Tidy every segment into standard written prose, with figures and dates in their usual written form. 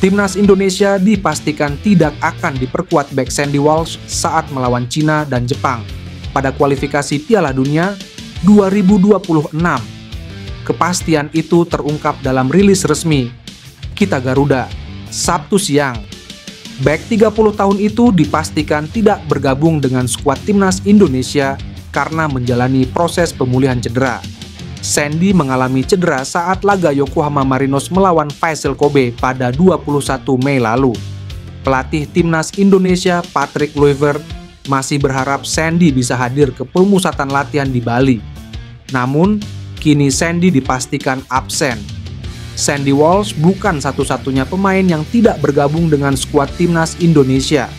Timnas Indonesia dipastikan tidak akan diperkuat bek Sandy Walsh saat melawan Cina dan Jepang pada kualifikasi Piala Dunia 2026. Kepastian itu terungkap dalam rilis resmi Kita Garuda, Sabtu siang. Bek 30 tahun itu dipastikan tidak bergabung dengan skuad Timnas Indonesia karena menjalani proses pemulihan cedera. Sandy mengalami cedera saat laga Yokohama Marinos melawan Vissel Kobe pada 21 Mei lalu. Pelatih Timnas Indonesia Patrick Kluivert masih berharap Sandy bisa hadir ke pemusatan latihan di Bali. Namun, kini Sandy dipastikan absen. Sandy Walsh bukan satu-satunya pemain yang tidak bergabung dengan skuad Timnas Indonesia.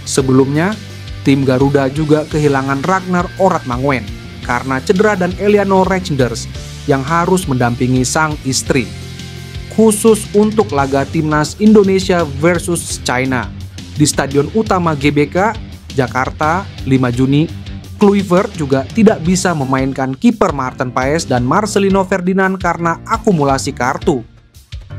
Sebelumnya, tim Garuda juga kehilangan Ragnar Oratmanguyen karena cedera dan Eleanor Reijnders yang harus mendampingi sang istri. Khusus untuk laga Timnas Indonesia versus China di Stadion Utama GBK, Jakarta, 5 Juni, Kluivert juga tidak bisa memainkan kiper Maarten Paes dan Marcelino Ferdinand karena akumulasi kartu.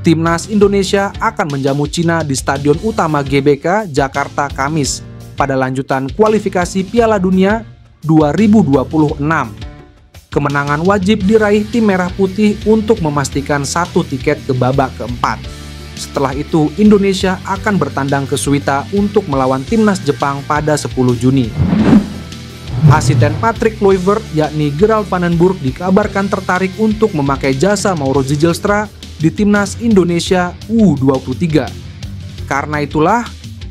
Timnas Indonesia akan menjamu Cina di Stadion Utama GBK, Jakarta, Kamis pada lanjutan kualifikasi Piala Dunia 2026. Kemenangan wajib diraih tim Merah Putih untuk memastikan satu tiket ke babak keempat. Setelah itu, Indonesia akan bertandang ke Suita untuk melawan Timnas Jepang pada 10 Juni. Asisten Patrick Kluivert yakni Gerald van den Burg dikabarkan tertarik untuk memakai jasa Mauro Zijlstra di Timnas Indonesia U23. Karena itulah,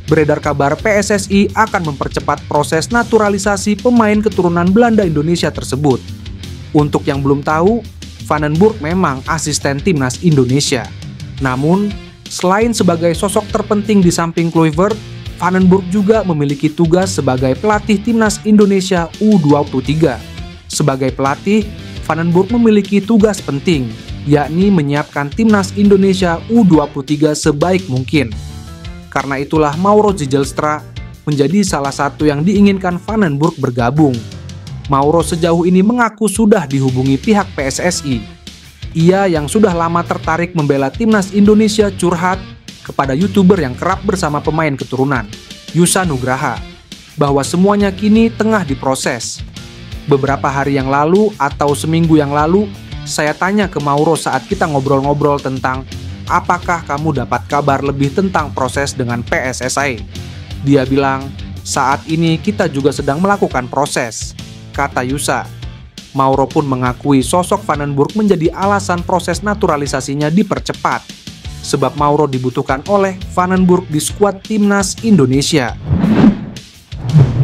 beredar kabar PSSI akan mempercepat proses naturalisasi pemain keturunan Belanda Indonesia tersebut. Untuk yang belum tahu, Van den Burg memang asisten Timnas Indonesia. Namun, selain sebagai sosok terpenting di samping Kluivert, Van den Burg juga memiliki tugas sebagai pelatih Timnas Indonesia U23. Sebagai pelatih, Van den Burg memiliki tugas penting, yakni menyiapkan Timnas Indonesia U23 sebaik mungkin. Karena itulah Mauro Zijlstra menjadi salah satu yang diinginkan Van den Burg bergabung. Mauro sejauh ini mengaku sudah dihubungi pihak PSSI. Ia yang sudah lama tertarik membela Timnas Indonesia curhat kepada YouTuber yang kerap bersama pemain keturunan, Yusa Nugraha, bahwa semuanya kini tengah diproses. Beberapa hari yang lalu atau seminggu yang lalu, saya tanya ke Mauro saat kita ngobrol-ngobrol tentang apakah kamu dapat kabar lebih tentang proses dengan PSSI? Dia bilang, saat ini kita juga sedang melakukan proses, kata Yusa. Mauro pun mengakui sosok Van den Burg menjadi alasan proses naturalisasinya dipercepat, sebab Mauro dibutuhkan oleh Van den Burg di skuad Timnas Indonesia.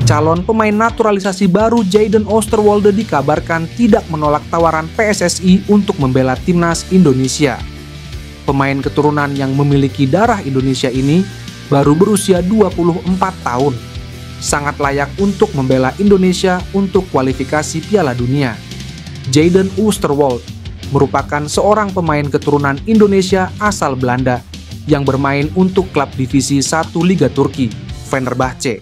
Calon pemain naturalisasi baru Jayden Oosterwolde dikabarkan tidak menolak tawaran PSSI untuk membela Timnas Indonesia. Pemain keturunan yang memiliki darah Indonesia ini baru berusia 24 tahun. Sangat layak untuk membela Indonesia untuk kualifikasi Piala Dunia. Jayden Oosterwolde merupakan seorang pemain keturunan Indonesia asal Belanda yang bermain untuk klub divisi 1 Liga Turki, Fenerbahce.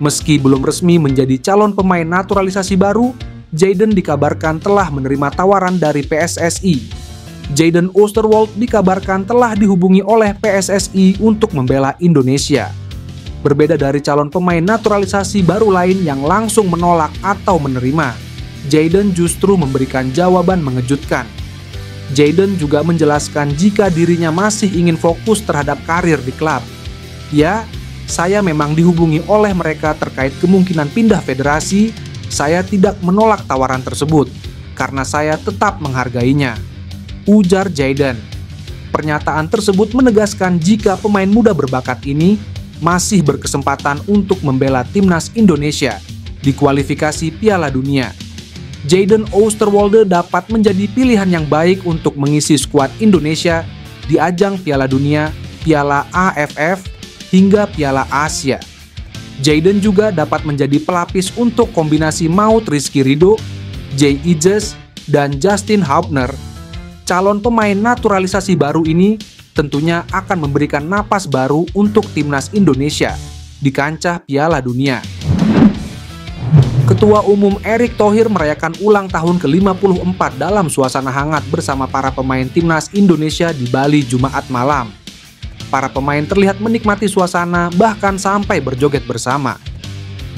Meski belum resmi menjadi calon pemain naturalisasi baru, Jayden dikabarkan telah menerima tawaran dari PSSI. Jayden Oosterwolde dikabarkan telah dihubungi oleh PSSI untuk membela Indonesia. Berbeda dari calon pemain naturalisasi baru lain yang langsung menolak atau menerima, Jayden justru memberikan jawaban mengejutkan. Jayden juga menjelaskan jika dirinya masih ingin fokus terhadap karir di klub. Ya, saya memang dihubungi oleh mereka terkait kemungkinan pindah federasi. Saya tidak menolak tawaran tersebut karena saya tetap menghargainya, ujar Jayden. Pernyataan tersebut menegaskan jika pemain muda berbakat ini masih berkesempatan untuk membela Timnas Indonesia di kualifikasi Piala Dunia. Jayden Oosterwolde dapat menjadi pilihan yang baik untuk mengisi skuad Indonesia di ajang Piala Dunia, Piala AFF, hingga Piala Asia. Jayden juga dapat menjadi pelapis untuk kombinasi Maut Rizky Ridho, Jay Ijes, dan Justin Haubner. Calon pemain naturalisasi baru ini tentunya akan memberikan napas baru untuk Timnas Indonesia di kancah Piala Dunia. Ketua Umum Erick Thohir merayakan ulang tahun ke-54 dalam suasana hangat bersama para pemain Timnas Indonesia di Bali Jumat malam. Para pemain terlihat menikmati suasana, bahkan sampai berjoget bersama.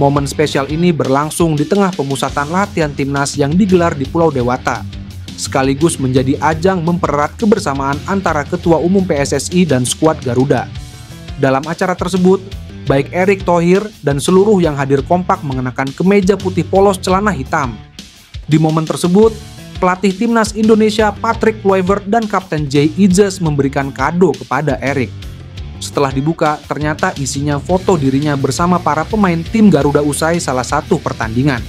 Momen spesial ini berlangsung di tengah pemusatan latihan timnas yang digelar di Pulau Dewata, sekaligus menjadi ajang mempererat kebersamaan antara Ketua Umum PSSI dan skuad Garuda. Dalam acara tersebut, baik Erick Thohir dan seluruh yang hadir kompak mengenakan kemeja putih polos celana hitam. Di momen tersebut, pelatih timnas Indonesia Patrick Kluivert dan Kapten Jay Idzes memberikan kado kepada Erick. Setelah dibuka, ternyata isinya foto dirinya bersama para pemain tim Garuda usai salah satu pertandingan.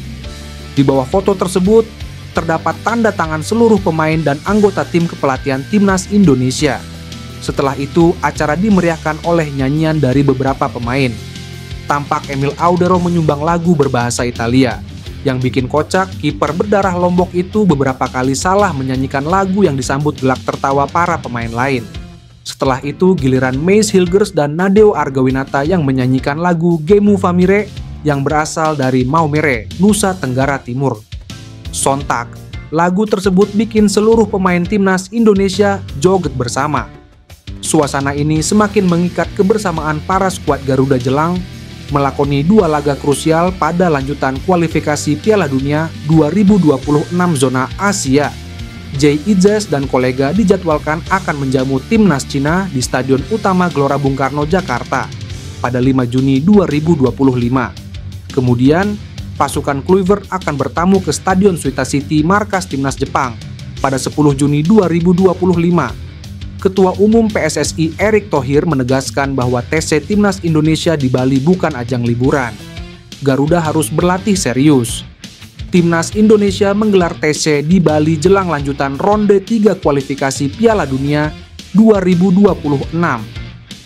Di bawah foto tersebut, terdapat tanda tangan seluruh pemain dan anggota tim kepelatihan timnas Indonesia. Setelah itu, acara dimeriahkan oleh nyanyian dari beberapa pemain. Tampak Emil Audero menyumbang lagu berbahasa Italia. Yang bikin kocak, kiper berdarah Lombok itu beberapa kali salah menyanyikan lagu yang disambut gelak tertawa para pemain lain. Setelah itu, giliran Mace Hilgers dan Nadeo Argawinata yang menyanyikan lagu Gemu Famire yang berasal dari Maumere, Nusa Tenggara Timur. Sontak, lagu tersebut bikin seluruh pemain timnas Indonesia joget bersama. Suasana ini semakin mengikat kebersamaan para skuad Garuda Jelang melakoni 2 laga krusial pada lanjutan kualifikasi Piala Dunia 2026 zona Asia. Jay Idzes dan kolega dijadwalkan akan menjamu timnas Cina di Stadion Utama Gelora Bung Karno, Jakarta pada 5 Juni 2025. Kemudian, pasukan Kluivert akan bertamu ke Stadion Suita City markas timnas Jepang pada 10 Juni 2025. Ketua Umum PSSI Erick Thohir menegaskan bahwa TC Timnas Indonesia di Bali bukan ajang liburan. Garuda harus berlatih serius. Timnas Indonesia menggelar TC di Bali jelang lanjutan ronde 3 kualifikasi Piala Dunia 2026.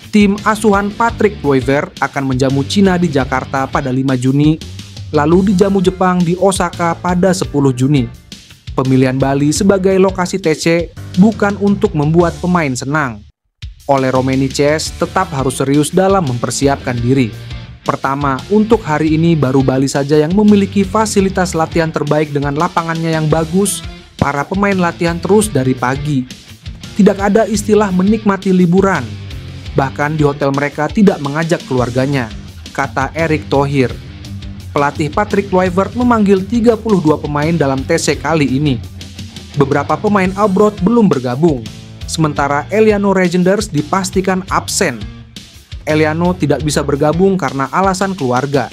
Tim asuhan Patrick Kluivert akan menjamu Cina di Jakarta pada 5 Juni, lalu dijamu Jepang di Osaka pada 10 Juni. Pemilihan Bali sebagai lokasi TC bukan untuk membuat pemain senang. Ole Romeni CS tetap harus serius dalam mempersiapkan diri. Pertama, untuk hari ini baru Bali saja yang memiliki fasilitas latihan terbaik dengan lapangannya yang bagus. Para pemain latihan terus dari pagi. Tidak ada istilah menikmati liburan. Bahkan di hotel mereka tidak mengajak keluarganya, kata Erick Thohir. Pelatih Patrick Kluivert memanggil 32 pemain dalam TC kali ini. Beberapa pemain abroad belum bergabung, sementara Eliano Regenders dipastikan absen. Eliano tidak bisa bergabung karena alasan keluarga.